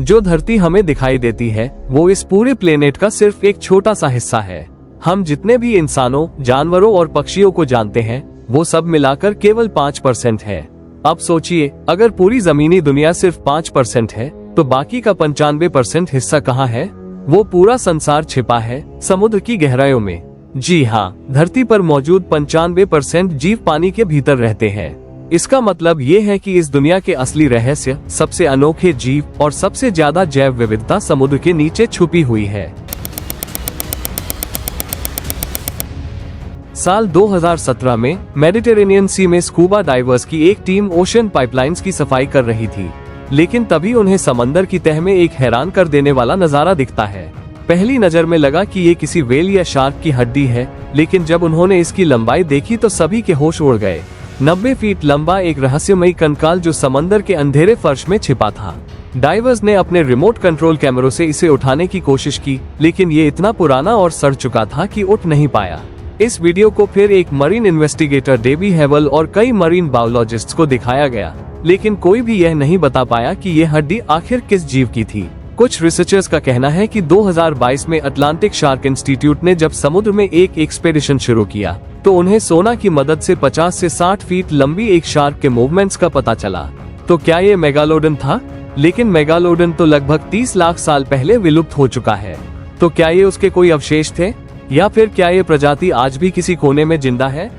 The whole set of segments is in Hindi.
जो धरती हमें दिखाई देती है वो इस पूरे प्लेनेट का सिर्फ एक छोटा सा हिस्सा है। हम जितने भी इंसानों, जानवरों और पक्षियों को जानते हैं वो सब मिलाकर केवल 5% है। अब सोचिए, अगर पूरी जमीनी दुनिया सिर्फ 5% है तो बाकी का 95% हिस्सा कहाँ है? वो पूरा संसार छिपा है समुद्र की गहराइयों में। जी हाँ, धरती पर मौजूद 95% जीव पानी के भीतर रहते हैं। इसका मतलब ये है कि इस दुनिया के असली रहस्य, सबसे अनोखे जीव और सबसे ज्यादा जैव विविधता समुद्र के नीचे छुपी हुई है। साल 2017 में मेडिटेरेनियन सी में स्कूबा डाइवर्स की एक टीम ओशन पाइपलाइंस की सफाई कर रही थी, लेकिन तभी उन्हें समंदर की तह में एक हैरान कर देने वाला नजारा दिखता है। पहली नजर में लगा कि ये किसी व्हेल या शार्क की हड्डी है, लेकिन जब उन्होंने इसकी लंबाई देखी तो सभी के होश उड़ गए। 90 फीट लंबा एक रहस्यमयी कंकाल जो समंदर के अंधेरे फर्श में छिपा था। डाइवर्स ने अपने रिमोट कंट्रोल कैमरों से इसे उठाने की कोशिश की, लेकिन ये इतना पुराना और सड़ चुका था कि उठ नहीं पाया। इस वीडियो को फिर एक मरीन इन्वेस्टिगेटर डेबी हेवल और कई मरीन बायोलॉजिस्ट्स को दिखाया गया, लेकिन कोई भी यह नहीं बता पाया कि यह हड्डी आखिर किस जीव की थी। कुछ रिसर्चर्स का कहना है कि 2022 में अटलांटिक शार्क इंस्टीट्यूट ने जब समुद्र में एक एक्सपेडिशन शुरू किया तो उन्हें सोना की मदद से 50 से 60 फीट लंबी एक शार्क के मूवमेंट्स का पता चला। तो क्या ये मेगालोडन था? लेकिन मेगालोडन तो लगभग 30 लाख साल पहले विलुप्त हो चुका है। तो क्या ये उसके कोई अवशेष थे, या फिर क्या ये प्रजाति आज भी किसी कोने में जिंदा है?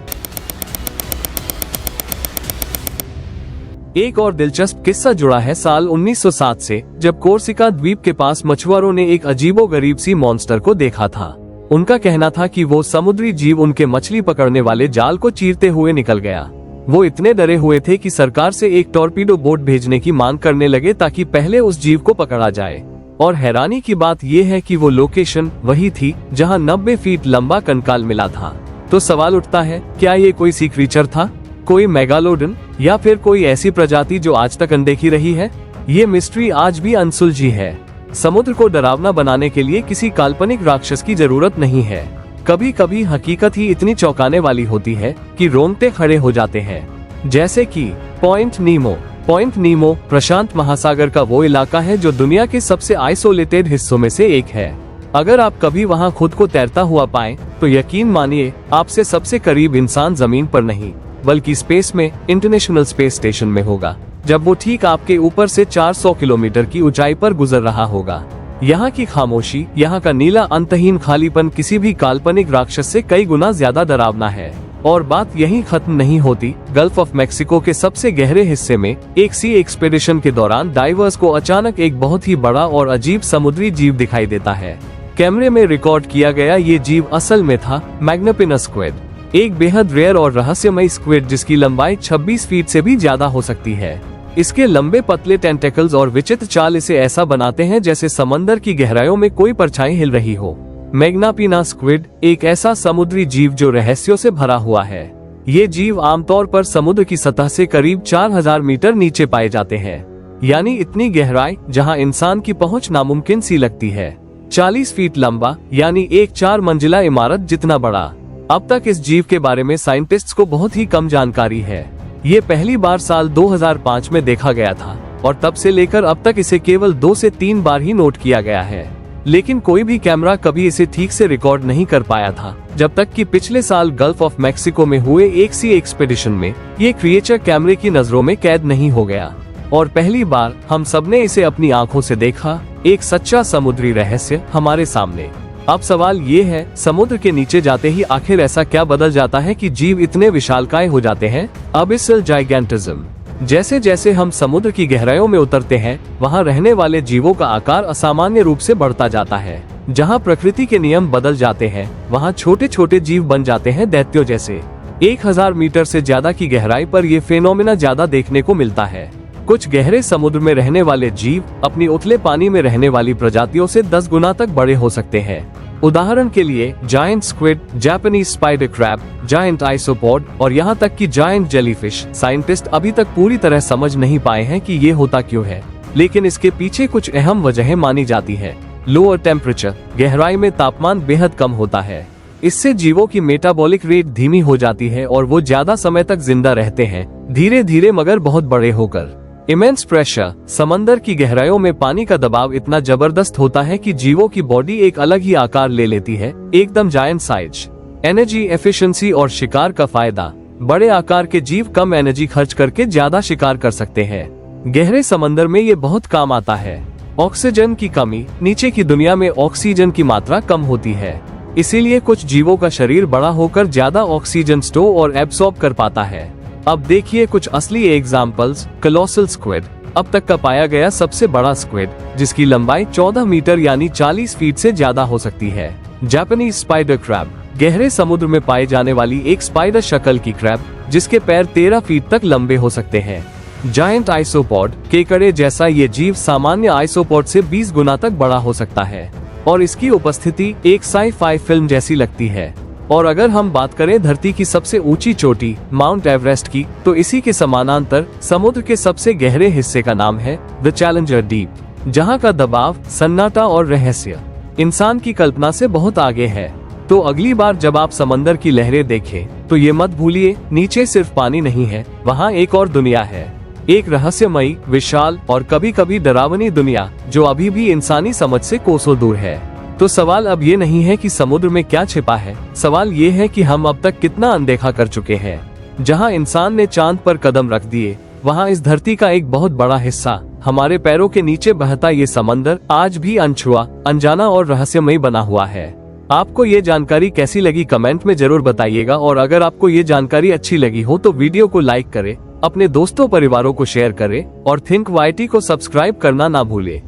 एक और दिलचस्प किस्सा जुड़ा है साल 1907 से, जब कोर्सिका द्वीप के पास मछुआरों ने एक अजीबोगरीब सी मॉन्स्टर को देखा था। उनका कहना था कि वो समुद्री जीव उनके मछली पकड़ने वाले जाल को चीरते हुए निकल गया। वो इतने डरे हुए थे कि सरकार से एक टॉर्पीडो बोट भेजने की मांग करने लगे ताकि पहले उस जीव को पकड़ा जाए। और हैरानी की बात यह है कि वो लोकेशन वही थी जहां 90 फीट लंबा कंकाल मिला था। तो सवाल उठता है, क्या ये कोई सी क्रीचर था, कोई मेगालोडन, या फिर कोई ऐसी प्रजाति जो आज तक अनदेखी रही है? ये मिस्ट्री आज भी अनसुलझी है। समुद्र को डरावना बनाने के लिए किसी काल्पनिक राक्षस की जरूरत नहीं है। कभी कभी हकीकत ही इतनी चौंकाने वाली होती है कि रोंगटे खड़े हो जाते हैं। जैसे कि पॉइंट नीमो। पॉइंट नीमो प्रशांत महासागर का वो इलाका है जो दुनिया के सबसे आइसोलेटेड हिस्सों में से एक है। अगर आप कभी वहां खुद को तैरता हुआ पाएं, तो यकीन मानिए आपसे सबसे करीब इंसान जमीन पर नहीं बल्कि स्पेस में, इंटरनेशनल स्पेस स्टेशन में होगा, जब वो ठीक आपके ऊपर से 400 किलोमीटर की ऊंचाई पर गुजर रहा होगा। यहाँ की खामोशी, यहाँ का नीला अंतहीन खालीपन किसी भी काल्पनिक राक्षस से कई गुना ज्यादा डरावना है। और बात यहीं खत्म नहीं होती। गल्फ ऑफ मेक्सिको के सबसे गहरे हिस्से में एक सी एक्सपेडिशन के दौरान डाइवर्स को अचानक एक बहुत ही बड़ा और अजीब समुद्री जीव दिखाई देता है। कैमरे में रिकॉर्ड किया गया ये जीव असल में था मैग्नापिनस स्क्विड, एक बेहद रेयर और रहस्यमयी स्क्विड जिसकी लंबाई 26 फीट से भी ज्यादा हो सकती है। इसके लंबे पतले टेंटेकल्स और विचित्र चाल इसे ऐसा बनाते हैं जैसे समंदर की गहराइयों में कोई परछाई हिल रही हो। मैग्नापिना स्क्विड एक ऐसा समुद्री जीव जो रहस्यों से भरा हुआ है। ये जीव आमतौर पर समुद्र की सतह से करीब 4000 मीटर नीचे पाए जाते हैं, यानी इतनी गहराई जहां इंसान की पहुंच नामुमकिन सी लगती है। 40 फीट लंबा, यानी एक 4 मंजिला इमारत जितना बड़ा। अब तक इस जीव के बारे में साइंटिस्ट्स को बहुत ही कम जानकारी है। ये पहली बार साल 2005 में देखा गया था और तब से लेकर अब तक इसे केवल 2 से 3 बार ही नोट किया गया है। लेकिन कोई भी कैमरा कभी इसे ठीक से रिकॉर्ड नहीं कर पाया था, जब तक कि पिछले साल गल्फ ऑफ मेक्सिको में हुए एक सी एक्सपेडिशन में ये क्रिएचर कैमरे की नजरों में कैद नहीं हो गया और पहली बार हम सबने इसे अपनी आंखों से देखा। एक सच्चा समुद्री रहस्य हमारे सामने। अब सवाल ये है, समुद्र के नीचे जाते ही आखिर ऐसा क्या बदल जाता है कि जीव इतने विशालकाय हो जाते हैं? अबिसल जाइगेंटिज्म। जैसे जैसे हम समुद्र की गहराइयों में उतरते हैं, वहाँ रहने वाले जीवों का आकार असामान्य रूप से बढ़ता जाता है। जहाँ प्रकृति के नियम बदल जाते हैं, वहाँ छोटे छोटे जीव बन जाते हैं दैत्यों जैसे। 1000 मीटर से ज्यादा की गहराई पर ये फेनोमेना ज्यादा देखने को मिलता है। कुछ गहरे समुद्र में रहने वाले जीव अपनी उथले पानी में रहने वाली प्रजातियों से 10 गुना तक बड़े हो सकते हैं। उदाहरण के लिए giant squid, Japanese spider crab, giant isopod और यहाँ तक कि जायंट जेलीफिश। साइंटिस्ट अभी तक पूरी तरह समझ नहीं पाए हैं कि ये होता क्यों है, लेकिन इसके पीछे कुछ अहम वजहें मानी जाती है। लोअर टेम्परेचर, गहराई में तापमान बेहद कम होता है। इससे जीवों की मेटाबॉलिक रेट धीमी हो जाती है और वो ज्यादा समय तक जिंदा रहते हैं, धीरे धीरे मगर बहुत बड़े होकर। इमेंस प्रेशर, समंदर की गहराइयों में पानी का दबाव इतना जबरदस्त होता है कि जीवों की बॉडी एक अलग ही आकार ले लेती है, एकदम जायंट साइज। एनर्जी एफिशिएंसी और शिकार का फायदा, बड़े आकार के जीव कम एनर्जी खर्च करके ज्यादा शिकार कर सकते हैं। गहरे समंदर में ये बहुत काम आता है। ऑक्सीजन की कमी, नीचे की दुनिया में ऑक्सीजन की मात्रा कम होती है, इसीलिए कुछ जीवों का शरीर बड़ा होकर ज्यादा ऑक्सीजन स्टोर और एब्सॉर्ब कर पाता है। अब देखिए कुछ असली एग्जाम्पल्स। कोलोसल स्क्विड, अब तक का पाया गया सबसे बड़ा स्क्विड, जिसकी लंबाई 14 मीटर यानी 40 फीट से ज्यादा हो सकती है। जापानीज स्पाइडर क्रैब, गहरे समुद्र में पाई जाने वाली एक स्पाइडर शक्ल की क्रैब, जिसके पैर 13 फीट तक लंबे हो सकते हैं। जायंट आइसोपॉड, केकड़े जैसा ये जीव सामान्य आइसोपॉड से 20 गुना तक बड़ा हो सकता है और इसकी उपस्थिति एक साई-फाई फिल्म जैसी लगती है। और अगर हम बात करें धरती की सबसे ऊंची चोटी माउंट एवरेस्ट की, तो इसी के समानांतर समुद्र के सबसे गहरे हिस्से का नाम है द चैलेंजर डीप, जहां का दबाव, सन्नाटा और रहस्य इंसान की कल्पना से बहुत आगे है। तो अगली बार जब आप समंदर की लहरें देखें, तो ये मत भूलिए, नीचे सिर्फ पानी नहीं है, वहाँ एक और दुनिया है, एक रहस्यमयी, विशाल और कभी कभी डरावनी दुनिया, जो अभी भी इंसानी समझ से कोसों दूर है। तो सवाल अब ये नहीं है कि समुद्र में क्या छिपा है, सवाल ये है कि हम अब तक कितना अनदेखा कर चुके हैं। जहाँ इंसान ने चांद पर कदम रख दिए, वहाँ इस धरती का एक बहुत बड़ा हिस्सा, हमारे पैरों के नीचे बहता ये समंदर, आज भी अनछुआ, अनजाना और रहस्यमयी बना हुआ है। आपको ये जानकारी कैसी लगी कमेंट में जरूर बताइएगा, और अगर आपको ये जानकारी अच्छी लगी हो तो वीडियो को लाइक करें, अपने दोस्तों परिवारों को शेयर करें और थिंक वाईटी को सब्सक्राइब करना ना भूलें।